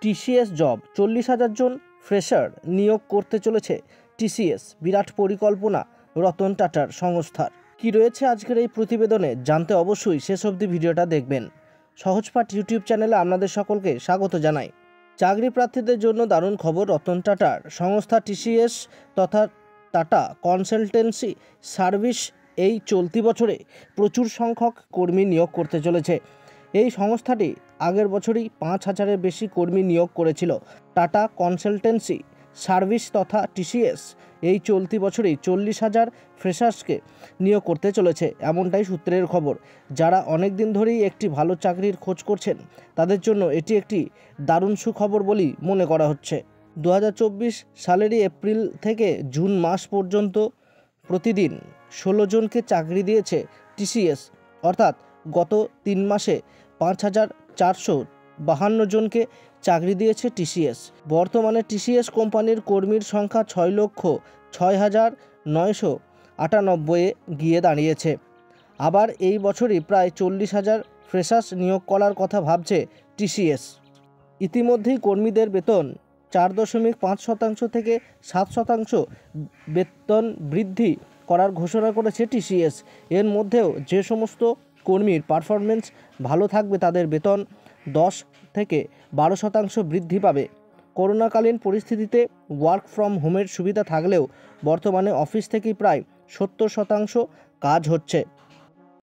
TCS job 40,000 জন fresher নিয়োগ করতে চলেছে টিসিএস। বিরাট পরিকল্পনা রতন টাটার সংস্থার। কি রয়েছে আজকের এই প্রতিবেদনে জানতে অবশ্যই শেষ অবধি ভিডিওটা দেখবেন। সহজপাঠ ইউটিউব চ্যানেলে আপনাদের সকলকে স্বাগত জানাই। চাকরি প্রার্থীদের জন্য দারুণ খবর। রতন টাটার সংস্থা টিসিএস তথা টাটা কনসালটেন্সি সার্ভিস এই চলতি বছরে প্রচুর সংখ্যক কর্মী নিয়োগ করতে চলেছে। এই সংস্থাটি আগের বছরই 5,000-এর বেশি কর্মী নিয়োগ করেছিল। টাটা কনসালটেন্সি সার্ভিস তথা টিসিএস এই চলতি বছরেই 40,000 ফ্রেশার্সকে নিয়োগ করতে চলেছে, এমনটাই সূত্রের খবর। যারা অনেক দিন ধরেই একটি ভালো চাকরির খোঁজ করছেন তাদের জন্য এটি একটি দারুণ সুখবর বলেই মনে করা হচ্ছে। 2024 সালেরই এপ্রিল থেকে জুন মাস পর্যন্ত প্রতিদিন 16 জনকে চাকরি দিয়েছে টিসিএস, অর্থাৎ গত 3 মাসে 5,452 জনকে চাকরি দিয়েছে টিসিএস। বর্তমানে টিসিএস কোম্পানির কর্মীর সংখ্যা 6,06,998-এ গিয়ে দাঁড়িয়েছে। আবার এই বছরই প্রায় 40,000 ফ্রেশার্স নিয়োগ করার কথা ভাবছে টিসিএস। ইতিমধ্যেই কর্মীদের বেতন 4.5% থেকে 7% বেতন বৃদ্ধি করার ঘোষণা করেছে টিসিএস। এর মধ্যেও যে সমস্ত কর্মীর পারফরমেন্স ভালো থাকবে তাদের বেতন 10 থেকে 12% বৃদ্ধি পাবে। করোনাকালীন পরিস্থিতিতে ওয়ার্ক ফ্রম হোমের সুবিধা থাকলেও বর্তমানে অফিস থেকেই প্রায় 70% কাজ হচ্ছে।